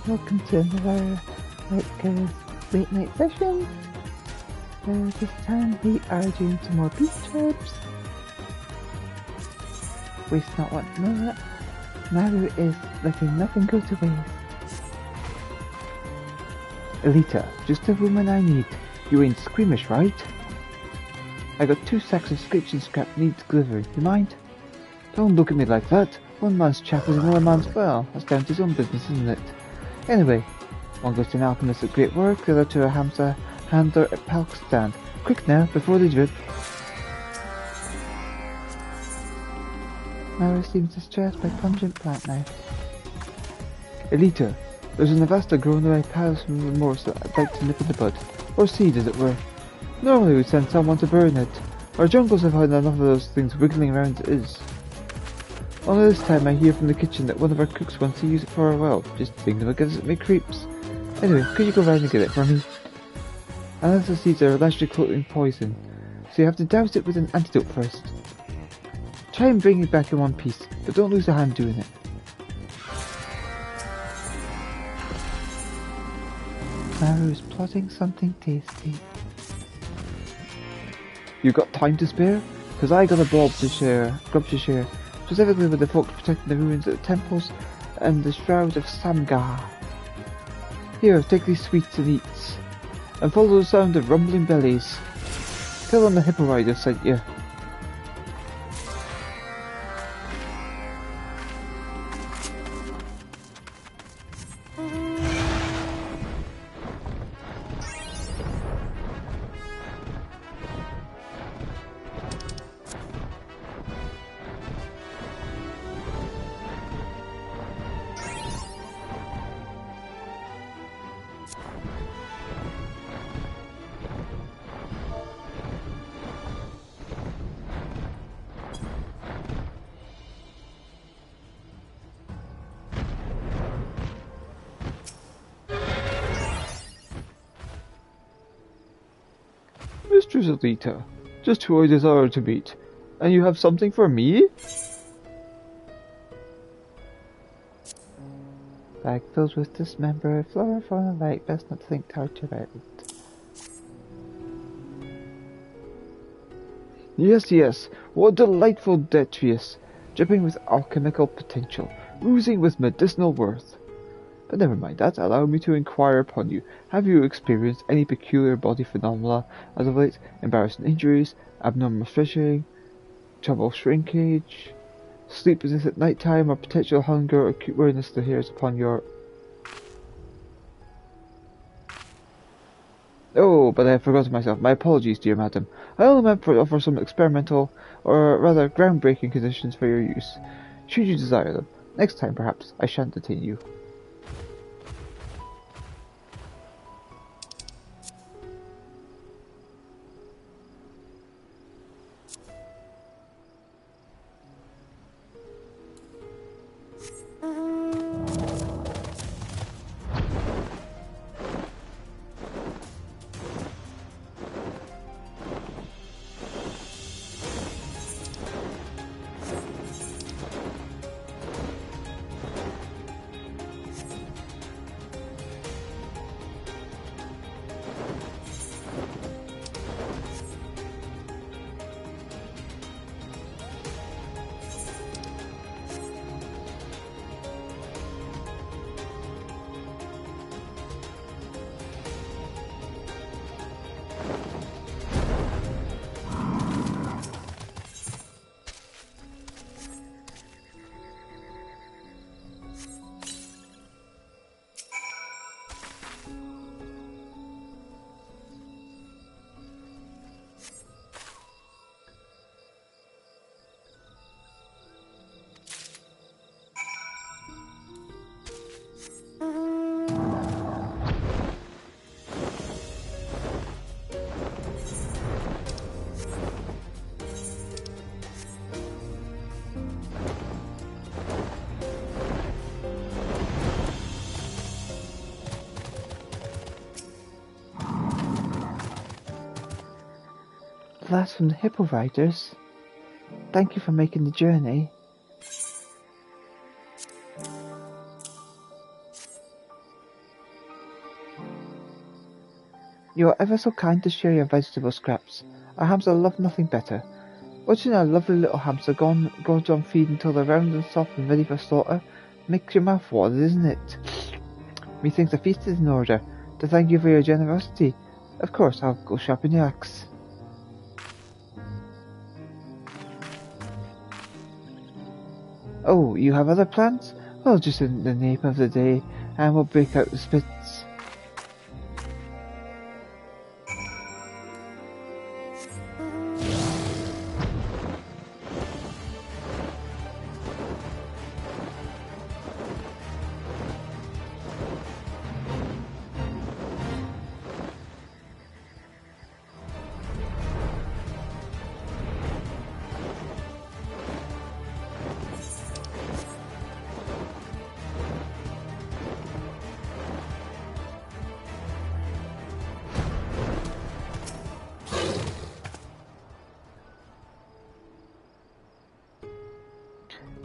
welcome to another late night session. This time we are doing some more beach trips. Waste not want to know that. Maru is letting nothing go to waste. Elita, just the woman I need. You ain't squeamish, right? I got 2 sacks of scratching scrap needs delivering. You mind? Don't look at me like that. One man's chap is another man's, well, that's down to his own business, isn't it? Anyway, one goes to an alchemist at great work, the other to a hamster handler at Palk stand. Quick now, before they drip. Mara seems distressed by pungent plant knife. Elita, there's an avasta growing away past from remorse that I'd like to nip in the bud. Or seed, as it were. Normally we'd send someone to burn it. Our jungles have had enough of those things wiggling around as it is. Only this time I hear from the kitchen that one of our cooks wants to use it for a well. Just thinking of it gives it me creeps. Anyway, could you go round and get it for me? Unless the seeds are allegedly coating poison, so you have to douse it with an antidote first. Try and bring it back in one piece, but don't lose a hand doing it. Maru is plotting something tasty. You got time to spare? Cause I got a grub to share. Specifically with the folks protecting the ruins of the temples and the shroud of Samgar. Here, take these sweets and eats, and follow the sound of rumbling bellies. Tell them the hippo rider sent you. Mistress Elita, just who I desire to meet. And you have something for me? Bag filled with dismembered flora from the lake, best not think hard about it. Yes, what delightful detritus, dripping with alchemical potential, oozing with medicinal worth. But never mind that, allow me to inquire upon you. Have you experienced any peculiar body phenomena as of late? Embarrassing injuries, abnormal stretching, trouble shrinkage, sleeplessness at night time, or potential hunger or acute weariness that hairs upon your... Oh, but I have forgotten myself. My apologies, dear madam. I only meant to offer some experimental, or rather groundbreaking conditions for your use. Should you desire them. Next time, perhaps, I shan't detain you. Last from the hippo riders. Thank you for making the journey. You are ever so kind to share your vegetable scraps. Our hamster love nothing better. Watching our lovely little hamster gorge on feed until they're round and soft and ready for slaughter makes your mouth water, isn't it? Methinks a feast is in order. To thank you for your generosity. Of course, I'll go sharpen your axe. Oh, you have other plans? Well, just in the name of the day, and we'll break out the spits.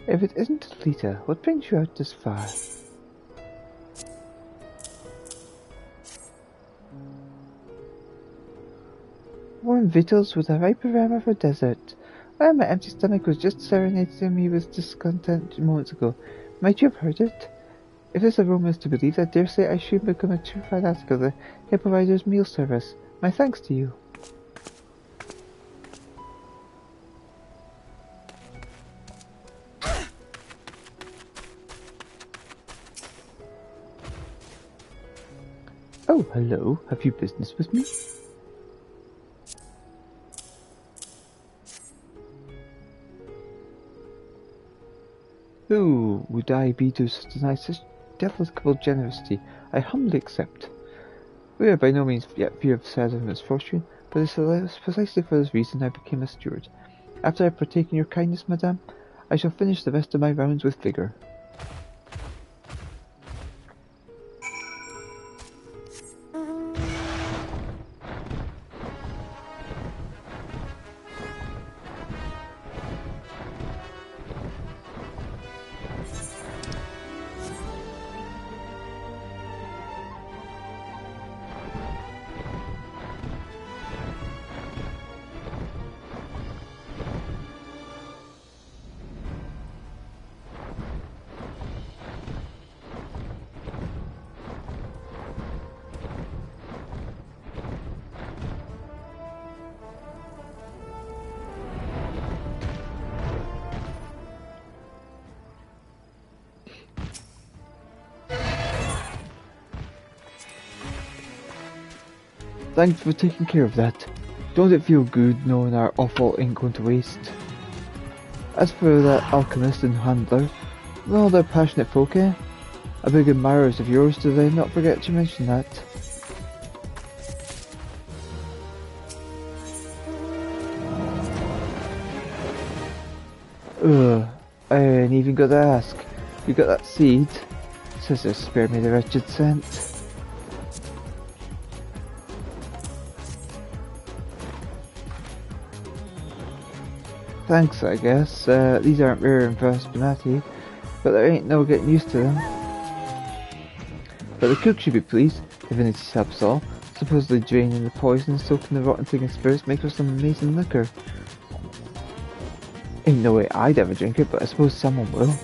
If it isn't Elita, what brings you out this far? Warm victuals with a ripe aroma for dessert. Well, my empty stomach was just serenading me with discontent moments ago. Might you have heard it? If this aroma is to be believed, I dare say I should become a true fanatic of the Hippo Rider's meal service. My thanks to you. Oh, hello. Have you business with me? Who would I be to such such delectable generosity? I humbly accept. We are by no means yet fear of sad of misfortune, but it is precisely for this reason I became a steward. After I have partaken your kindness, madame, I shall finish the rest of my rounds with vigour. Thanks for taking care of that. Don't it feel good knowing our offal ain't going to waste? As for that alchemist and handler, well, they're passionate folk, eh? A big admirers of yours, did I not forget to mention that? I ain't even got to ask. You got that seed? Scissors, spare me the wretched scent. Thanks, I guess. These aren't rare in Spinati, but there ain't no getting used to them. But the cook should be pleased, if it helps all. Supposedly draining the poison, soaking the rotten thing in spirits, make for some amazing liquor. Ain't no way I'd ever drink it, but I suppose someone will.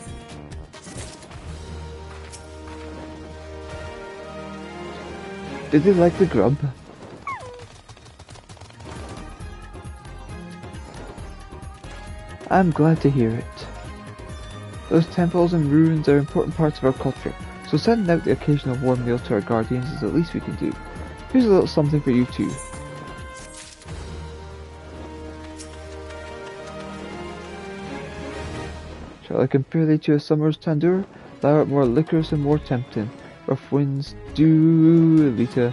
Did they like the grub? I'm glad to hear it. Those temples and ruins are important parts of our culture, so sending out the occasional warm meal to our guardians is the least we can do. Here's a little something for you too. Shall I compare thee to a summer's tandoor? Thou art more liquorous and more tempting. Rough winds do, Elita.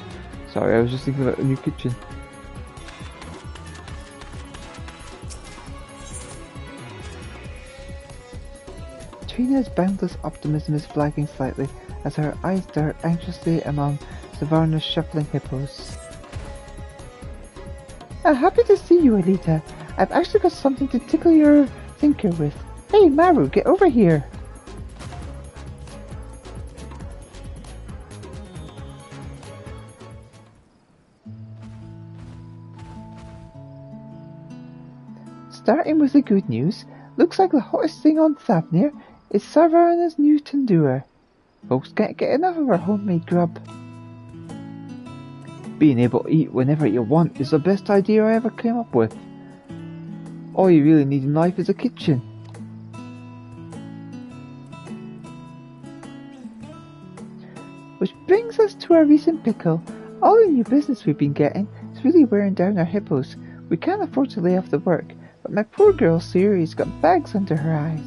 Sorry, I was just thinking about the new kitchen. Trina's boundless optimism is flagging slightly as her eyes dart anxiously among Savarna's shuffling hippos. Happy to see you, Elita. I've actually got something to tickle your thinker with. Hey, Maru, get over here. Starting with the good news, looks like the hottest thing on Thavnir is Sarvana's new tandoor. Folks can't get enough of our homemade grub. Being able to eat whenever you want is the best idea I ever came up with. All you really need in life is a kitchen. Which brings us to our recent pickle. All the new business we've been getting is really wearing down our hippos. We can't afford to lay off the work, but my poor girl Siri's got bags under her eyes.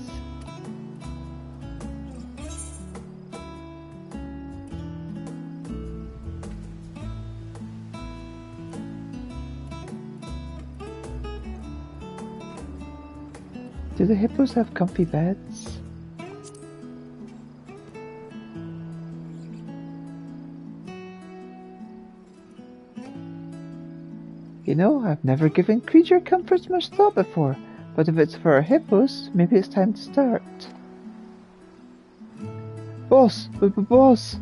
Do the hippos have comfy beds? You know, I've never given creature comforts much thought before, but if it's for our hippos, maybe it's time to start. Boss! Boss!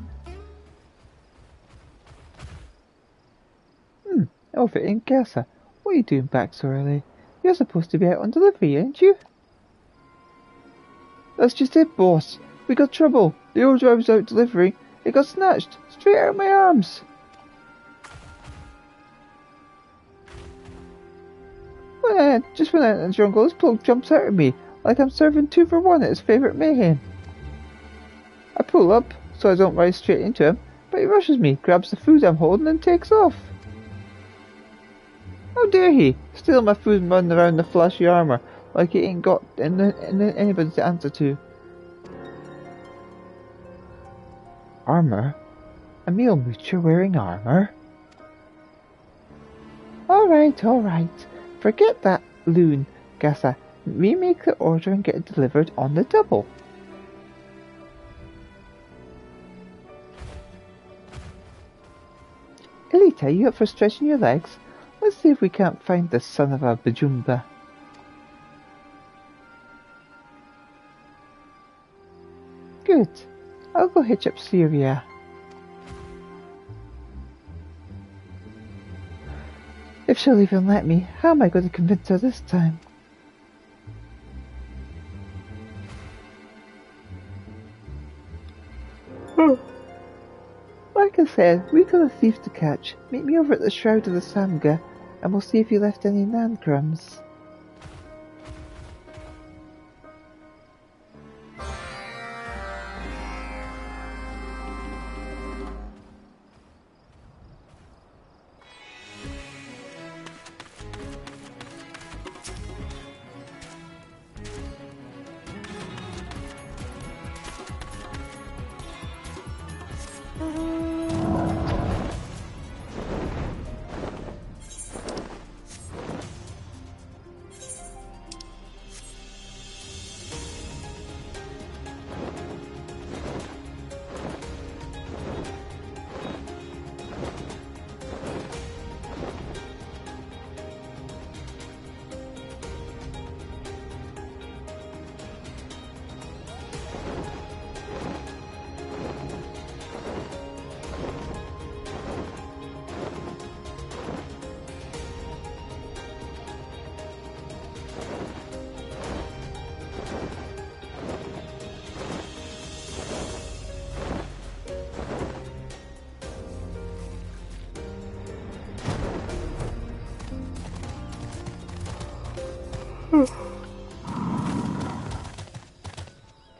Over in Casa. What are you doing back so early? You're supposed to be out on delivery, aren't you? That's just it, boss. We got trouble. The order I was out delivering, it got snatched straight out of my arms. Just when out in the jungle, this bloke jumps out at me like I'm serving 2 for 1 at his favourite mayhem. I pull up so I don't ride straight into him, but he rushes me, grabs the food I'm holding and takes off. How dare he steal my food and run around the flashy armour like he ain't got anybody to answer to. Armour? A meal moocher wearing armour? Alright. Forget that loon, Gassa. Remake the order and get it delivered on the double. Elita, you up for stretching your legs? Let's see if we can't find the son of a Bajumba. Good. I'll go hitch up Syria. If she'll even let me, how am I going to convince her this time? Like I said, we got a thief to catch. Meet me over at the Shroud of the Samga, and we'll see if you left any nan crumbs.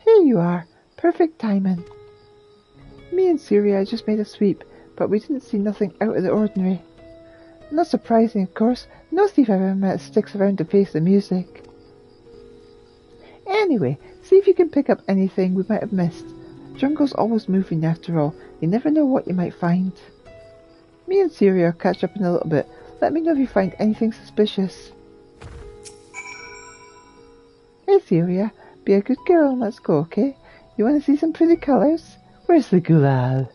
Here you are. Perfect timing. Me and Syria just made a sweep, but we didn't see nothing out of the ordinary. Not surprising, of course. No thief I've ever met sticks around to face the music. Anyway, see if you can pick up anything we might have missed. Jungle's always moving after all. You never know what you might find. Me and Syria will catch up in a little bit. Let me know if you find anything suspicious. Hey Syria, be a good girl and let's go, okay? You want to see some pretty colours? Where's the gulal?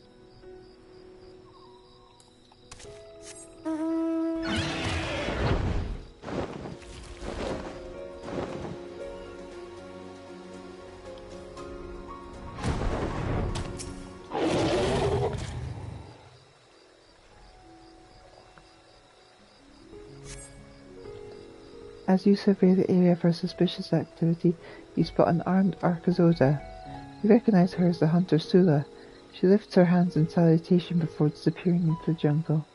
As you survey the area for suspicious activity, you spot an armed Arkazoda. You recognize her as the hunter Sula. She lifts her hands in salutation before disappearing into the jungle.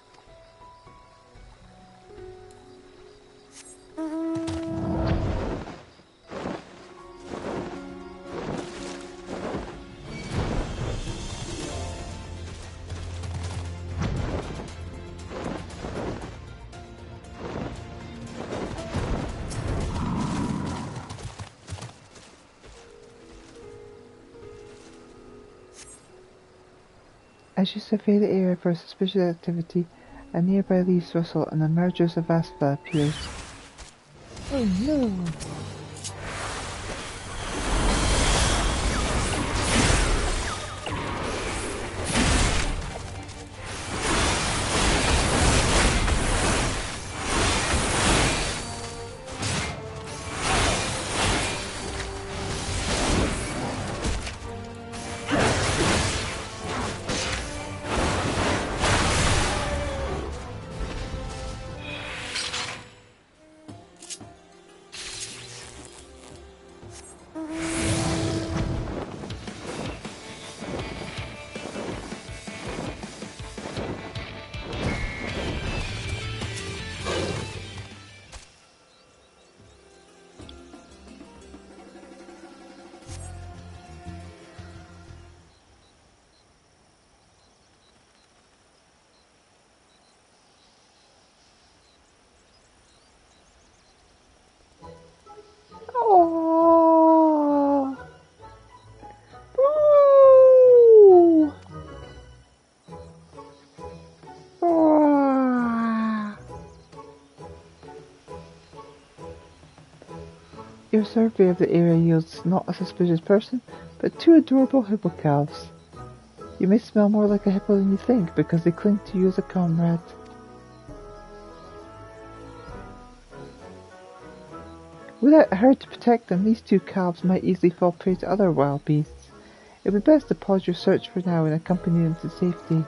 As you survey the area for suspicious activity, a nearby leaves rustle and a murderous Avaspa appears. Oh no! Oh! Ooh! Oh! Your survey of the area yields not a suspicious person, but two adorable hippo calves. You may smell more like a hippo than you think, because they cling to you as a comrade. Without a herd to protect them, these two calves might easily fall prey to other wild beasts. It would be best to pause your search for now and accompany them to safety.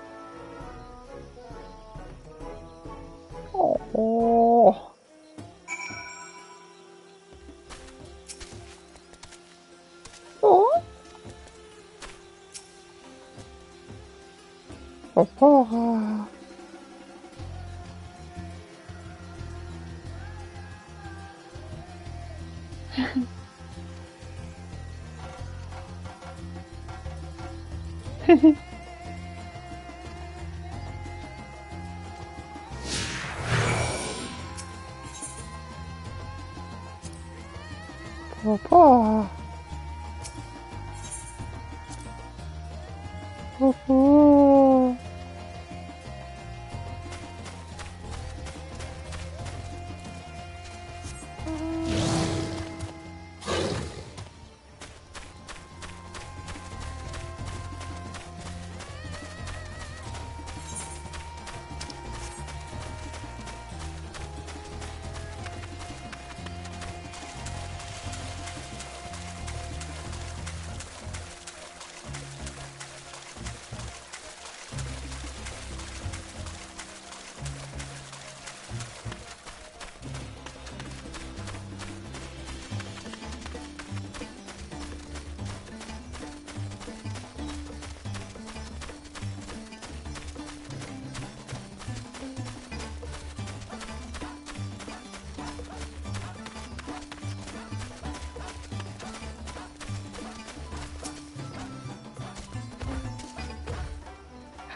Oh! Oh! Papa! Papa! Papa!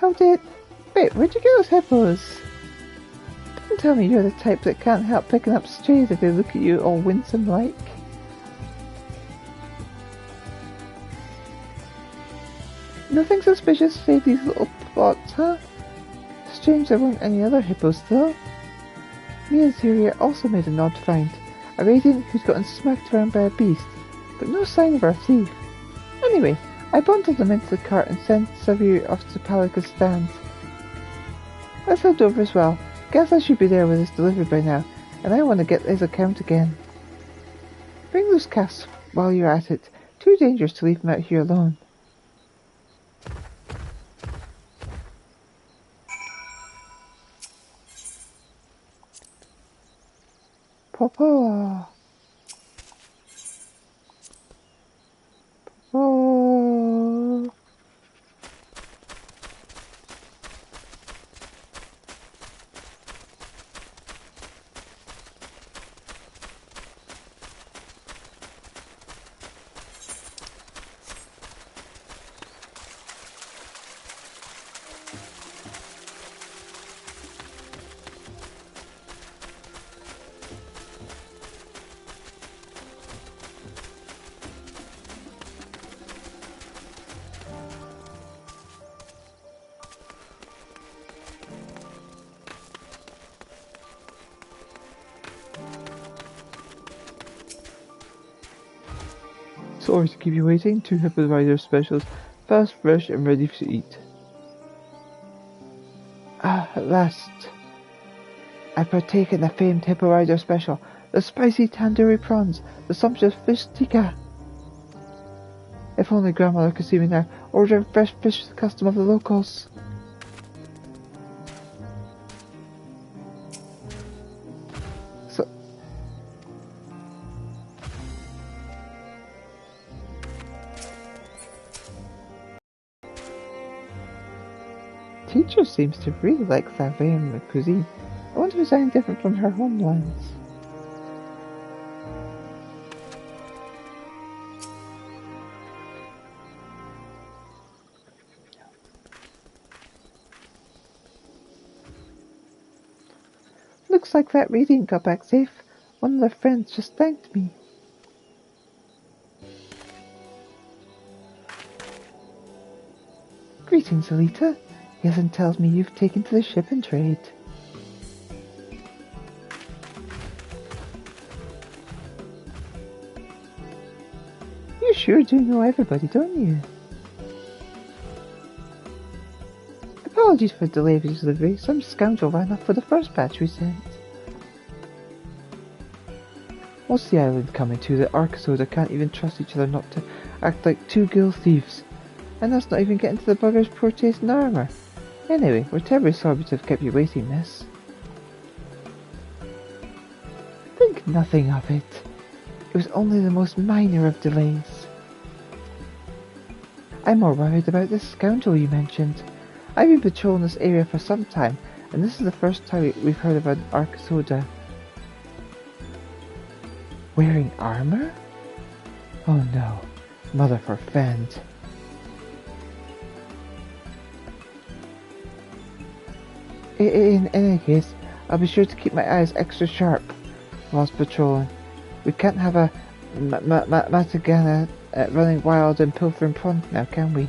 How did... Wait, where'd you get those hippos? Don't tell me you're the type that can't help picking up strays if they look at you all winsome-like. Nothing suspicious save these little plots, huh? Strange there weren't any other hippos though. Me and Syria also made an odd find. A radiant who'd gotten smacked around by a beast, but no sign of our thief. Anyway, I bundled them into the cart and sent Xavier off to Palika's stand. Let's head over as well. Guess I should be there with this delivered by now, and I want to get his account again. Bring those casks while you're at it. Too dangerous to leave them out here alone. Papa. Oh. Sorry to keep you waiting. 2 Hippo Rider specials. Fast, fresh, and ready to eat. Ah, at last. I partake in the famed Hippo Rider special. The spicy tandoori prawns. The sumptuous fish tikka. If only grandmother could see me now, ordering fresh fish to the custom of the locals. So... Teacher seems to really like Savoyan cuisine. I wonder if it's any different from her homelands. Looks like that radiant got back safe. One of their friends just thanked me. Greetings, Elita. Yesen tells me you've taken to the shipping trade. You sure do know everybody, don't you? Apologies for the delay of your delivery. Some scoundrel ran off for the first batch we sent. What's the island coming to that Arcasoda can't even trust each other not to act like 2 gill thieves? And that's not even getting to the bugger's poor taste in armour. Anyway, we're terribly sorry to have kept you waiting, miss. Think nothing of it. It was only the most minor of delays. I'm more worried about this scoundrel you mentioned. I've been patrolling this area for some time, and this is the first time we've heard of an Arcasoda wearing armour? Oh no, mother forfend. In any case, I'll be sure to keep my eyes extra sharp whilst patrolling. We can't have a Matagana running wild and pilfering prawns now, can we?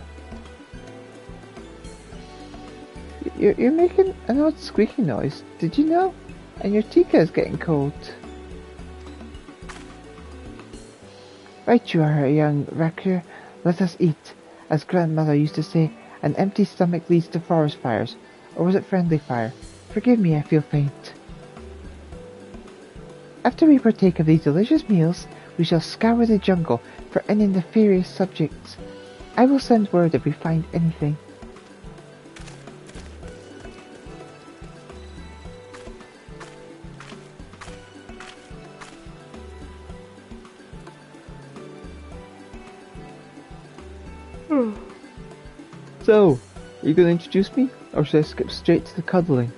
You're making an odd squeaky noise, did you know? And your tikka is getting cold. Right you are, young Rakur. Let us eat. As grandmother used to say, an empty stomach leads to forest fires. Or was it friendly fire? Forgive me, I feel faint. After we partake of these delicious meals, we shall scour the jungle for any nefarious subjects. I will send word if we find anything. So, are you going to introduce me, or should I skip straight to the cuddling?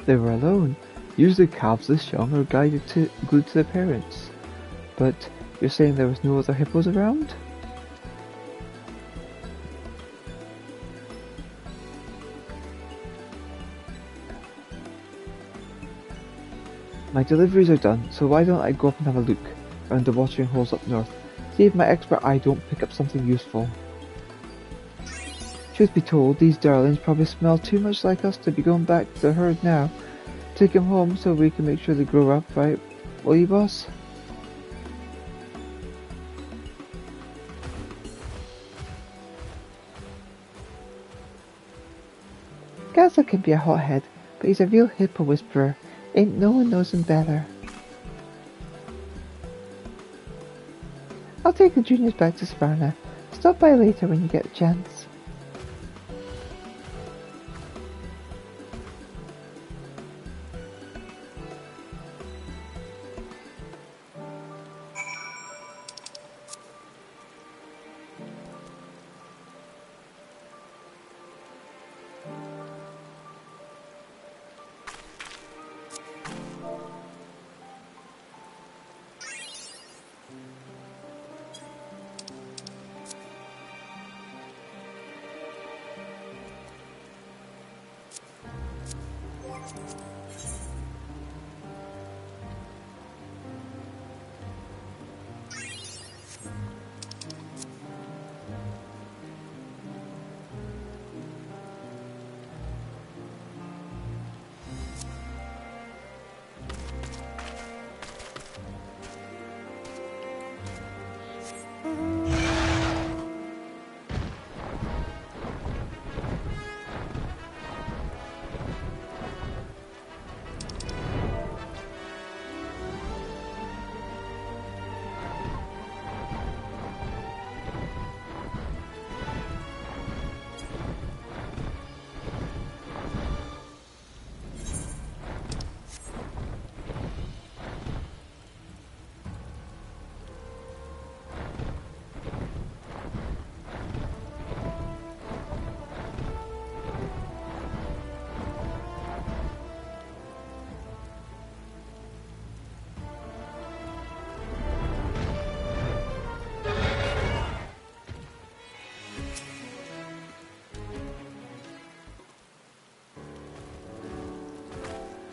They were alone. Usually calves this young are glued to their parents. But you're saying there was no other hippos around? My deliveries are done, so why don't I go up and have a look around the watering holes up north, see if my expert eye don't pick up something useful. Truth be told, these darlings probably smell too much like us to be going back to the herd now. Take them home so we can make sure they grow up right, will you, boss? Gaza can be a hothead, but he's a real hippo whisperer. Ain't no one knows him better. I'll take the juniors back to Sparna. Stop by later when you get the chance.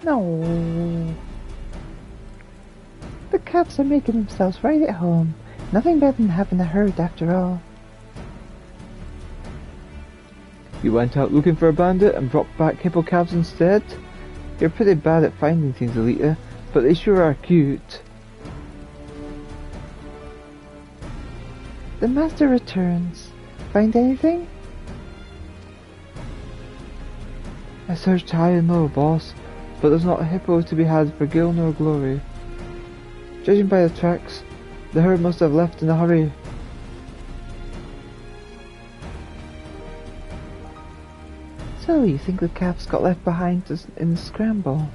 No. The cats are making themselves right at home. Nothing better than having a herd after all. You went out looking for a bandit and brought back hippo calves instead? You're pretty bad at finding things, Elita, but they sure are cute. The master returns. Find anything? I searched high and low, boss, but there's not a hippo to be had for gil nor glory. Judging by the tracks, the herd must have left in a hurry. So, you think the calves got left behind in the scramble?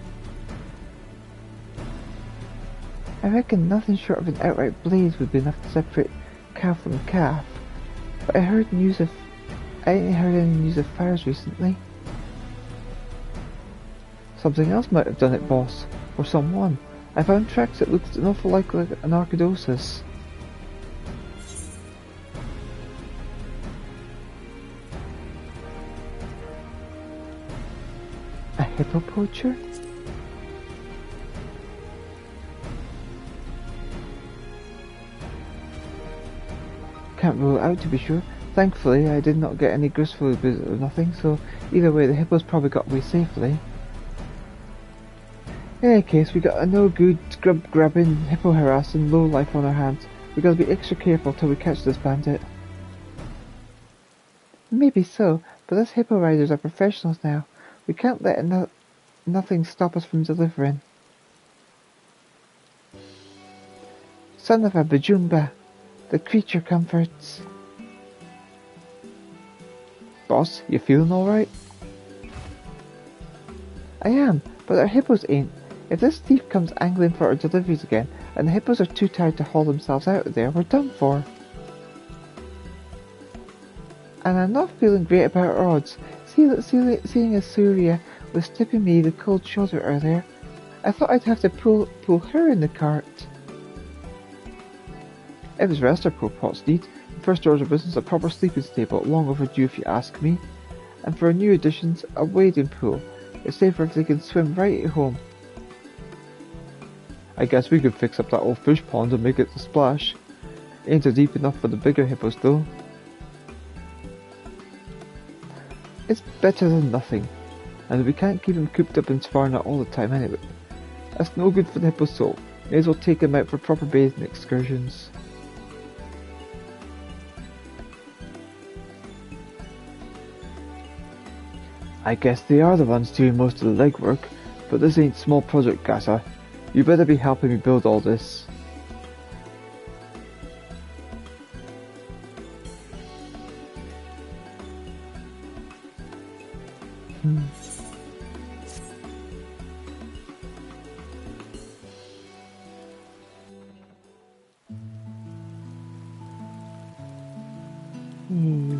I reckon nothing short of an outright blaze would be enough to separate calf from calf, but I ain't heard any news of fires recently. Something else might have done it, boss, or someone. I found tracks that looked an awful like an archaeodosis. A hippo poacher? Can't rule it out to be sure. Thankfully, I did not get any gristful visit or nothing, so either way the hippos probably got away safely. In any case, we got a no-good, scrub-grabbing, hippo-harassing lowlife on our hands. We gotta be extra careful till we catch this bandit. Maybe so, but us hippo riders are professionals now. We can't let nothing stop us from delivering. Son of a Bajumba, the creature comforts. Boss, you feeling alright? I am, but our hippos ain't. If this thief comes angling for our deliveries again, and the hippos are too tired to haul themselves out of there, we're done for. And I'm not feeling great about our odds. Seeing as Surya was tipping me the cold shoulder earlier, I thought I'd have to pull her in the cart. If it's rest our poor pots need, the first order of business a proper sleeping stable, long overdue if you ask me. And for new additions, a wading pool. It's safer if they can swim right at home. I guess we could fix up that old fish pond and make it a splash. Ain't so deep enough for the bigger hippos though. It's better than nothing, and we can't keep him cooped up in Svarna all the time anyway. That's no good for the hippo's soul. May as well take him out for proper bathing excursions. I guess they are the ones doing most of the legwork, but this ain't small project, Gassa. You better be helping me build all this. Yay.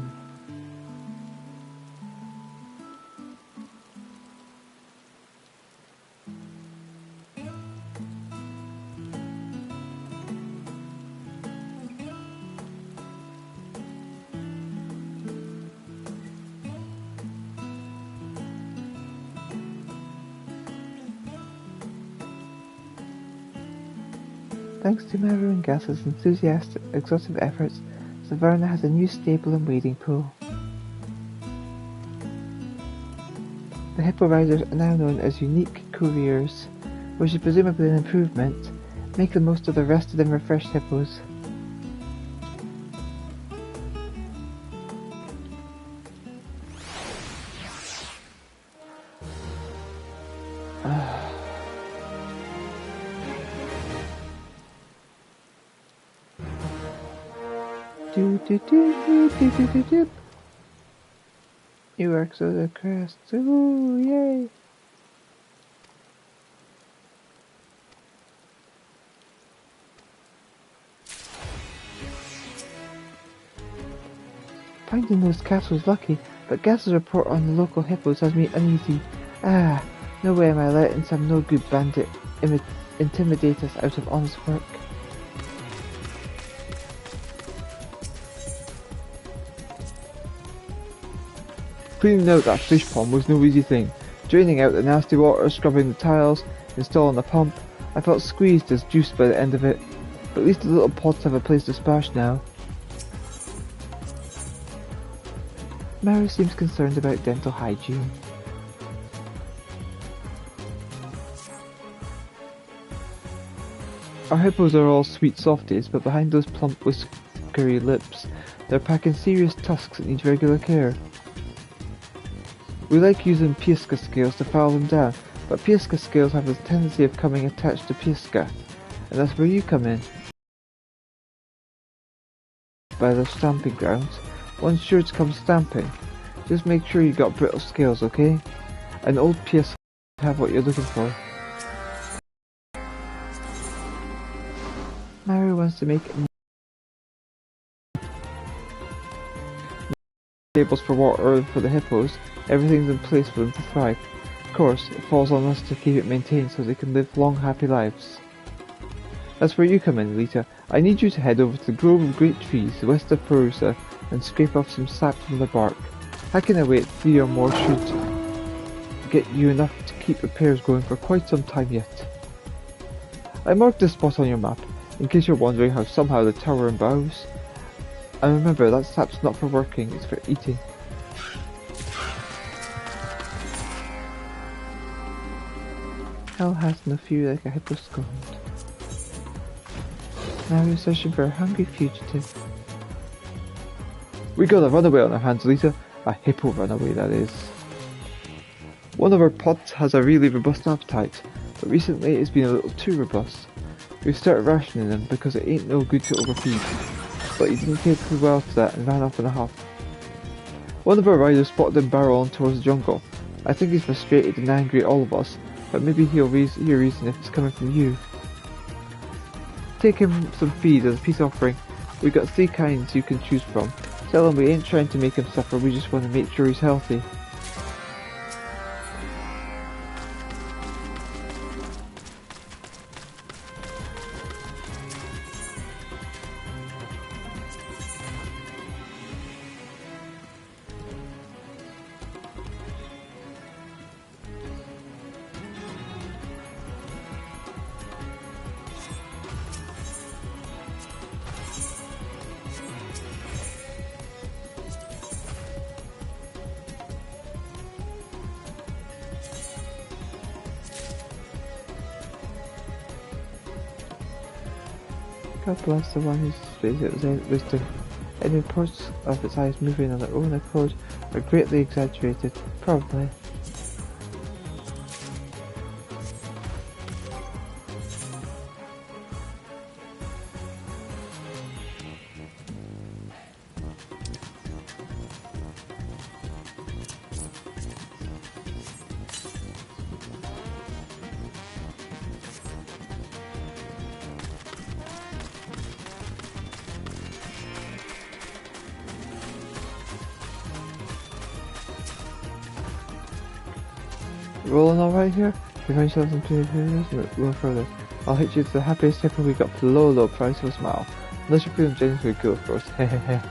Thanks to Maru and Gus's enthusiastic, exhaustive efforts, Savannah has a new stable and wading pool. The hippo riders are now known as unique couriers, which is presumably an improvement. Make the most of the rested and refreshed hippos. You work so the crest. Ooh, yay! Finding those castles lucky, but Gas's report on the local hippos has me uneasy. Ah, no way am I letting some no-good bandit intimidate us out of honest work. Cleaning out that fish pond was no easy thing. Draining out the nasty water, scrubbing the tiles, installing the pump. I felt squeezed as juice by the end of it. But at least the little pods have a place to splash now. Mara seems concerned about dental hygiene. Our hippos are all sweet softies, but behind those plump whiskery lips, they're packing serious tusks that need regular care. We like using Piesca scales to file them down, but Piesca scales have a tendency of coming attached to Piesca, and that's where you come in. By their stamping grounds, one's sure to come stamping. Just make sure you got brittle scales, okay? An old Piesca will have what you're looking for. Mario wants to make tables for water for the hippos. Everything's in place for them to thrive. Of course, it falls on us to keep it maintained so they can live long, happy lives. That's where you come in, Elita. I need you to head over to the grove of great trees west of Perusa and scrape off some sap from the bark. I can wait 3 or more should get you enough to keep repairs going for quite some time yet. I marked this spot on your map, in case you're wondering how somehow the tower embows. And remember, that sap's not for working, it's for eating. Hell has no fury like a hippo scorned. Now we're searching for a hungry fugitive. We got a runaway on our hands, Elita. A hippo runaway, that is. One of our pods has a really robust appetite, but recently it's been a little too robust. We've started rationing him because it ain't no good to overfeed, but he didn't take too well to that and ran off in a huff. One of our riders spotted him barreling towards the jungle. I think he's frustrated and angry at all of us, but maybe he'll hear reason if it's coming from you. Take him some feed as a peace offering. We've got 3 kinds you can choose from. Tell him we ain't trying to make him suffer, we just want to make sure he's healthy. God bless the one who displays it with wisdom. Any reports of its eyes moving on their own accord are greatly exaggerated, probably. Rolling alright here? We find yourselves in 2 years, we'll further. I'll hit you to the happiest table we got for the low price of a smile. Unless you're feeling genuinely good, of course. Hehehe.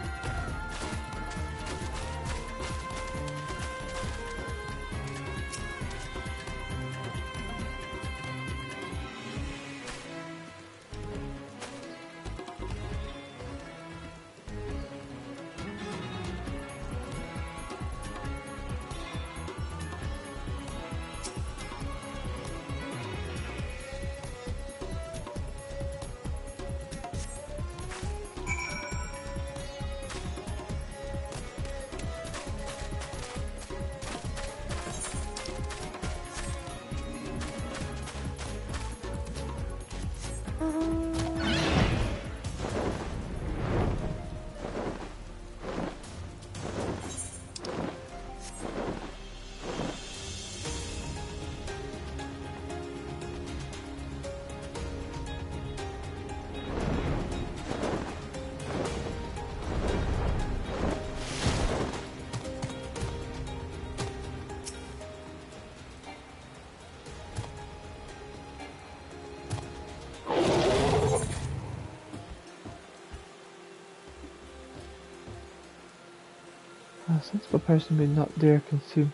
A sensible person would not dare consume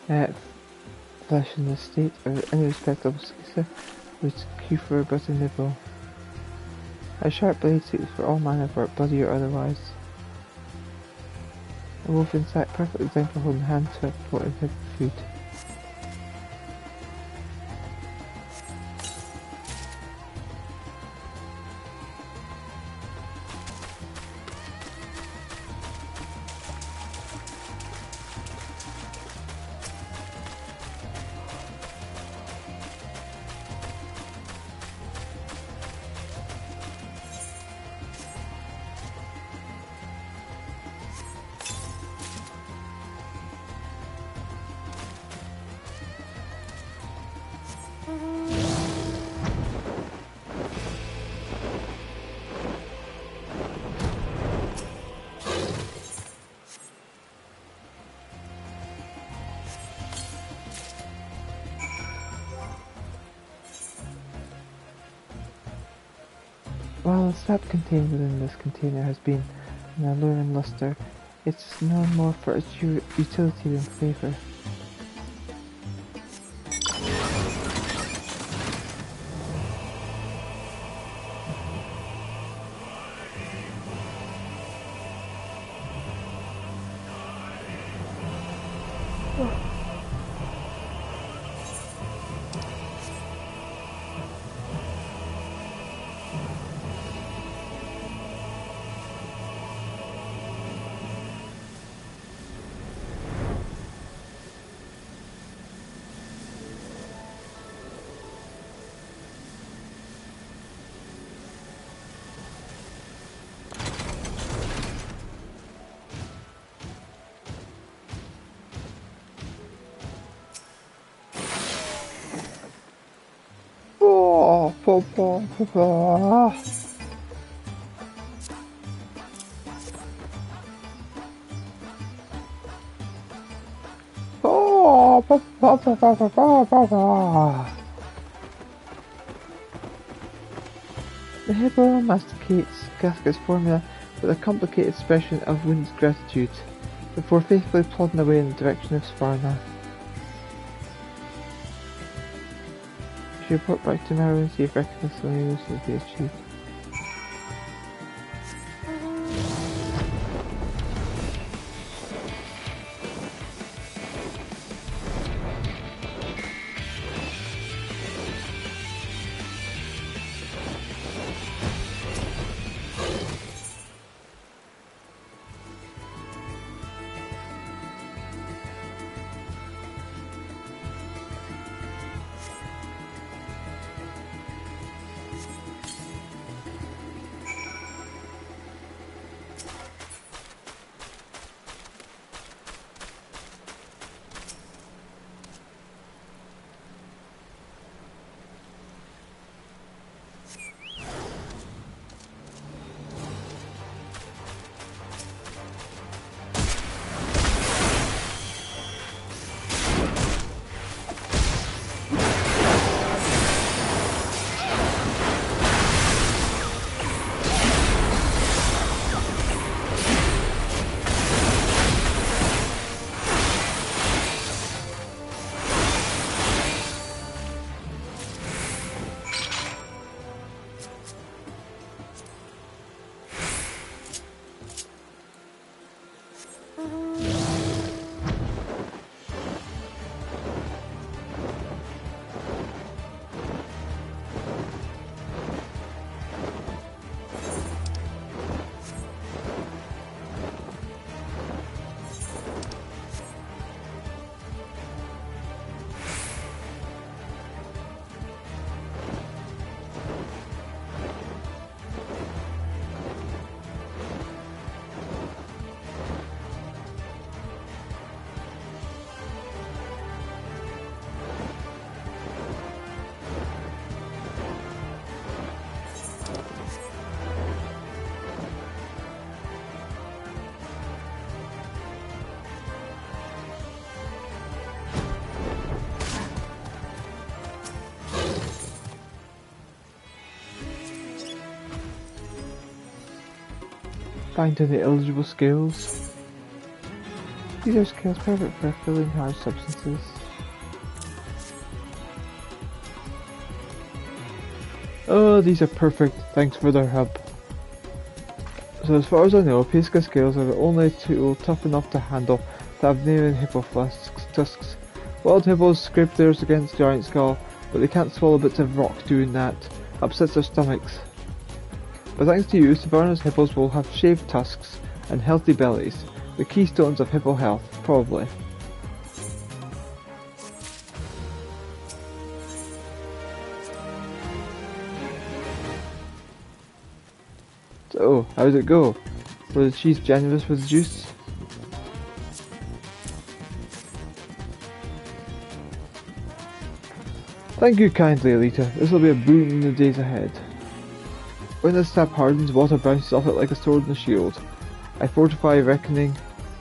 flesh in this state, or any respectable caesar would queue for a butter nibble. A sharp blade suits for all manner of work, bloody or otherwise. A wolf sack, perfectly designed for holding hand to important heavy food. While the sap contained within this container has been an alluring luster, it's known more for its utility than flavour. The hippo masticates Gasket's formula with a complicated expression of wounded gratitude, before faithfully plodding away in the direction of Sparna. We should report back tomorrow and see if reconciliation will be achieved. Find any eligible skills. These are skills perfect for filling hard substances. Oh, these are perfect. Thanks for their help. So as far as I know, Pesca scales are the only tool tough enough to handle to have nail hippo tusks. Wild hippos scrape theirs against giant skull, but they can't swallow bits of rock doing that. Upsets their stomachs. But thanks to you, Savannah's hippos will have shaved tusks and healthy bellies. The keystones of hippo health, probably. So, how did it go? Were the chiefs generous with the juice? Thank you kindly, Elita. This will be a boon in the days ahead. When the sap hardens, water bounces off it like a sword and a shield. I fortify reckoning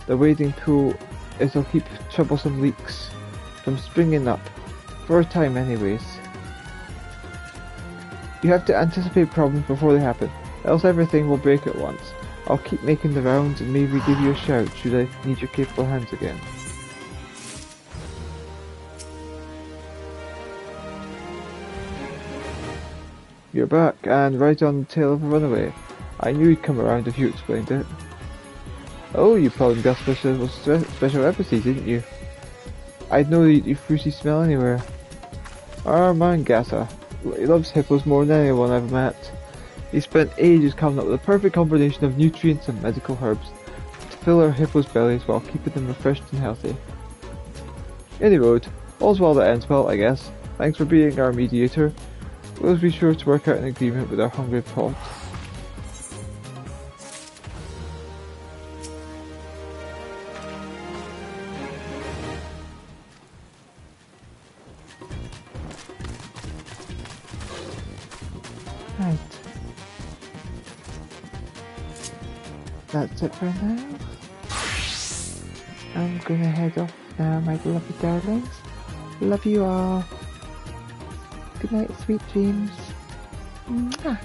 the wading pool it'll keep troublesome leaks from springing up. For a time anyways. You have to anticipate problems before they happen, else everything will break at once. I'll keep making the rounds and maybe give you a shout should I need your capable hands again. You're back, and right on the tail of a runaway. I knew you'd come around if you explained it. Oh, you probably got special episodes, didn't you? I'd know you fruity smell anywhere. Our man Gassa, he loves hippos more than anyone I've met. He spent ages coming up with the perfect combination of nutrients and medical herbs to fill our hippos' bellies while keeping them refreshed and healthy. Any road, all's well that ends well, I guess. Thanks for being our mediator. We'll be sure to work out an agreement with our hungry pot. Right. That's it for now. I'm gonna head off now, my lovely darlings. Love you all. Good night, sweet dreams. Mwah.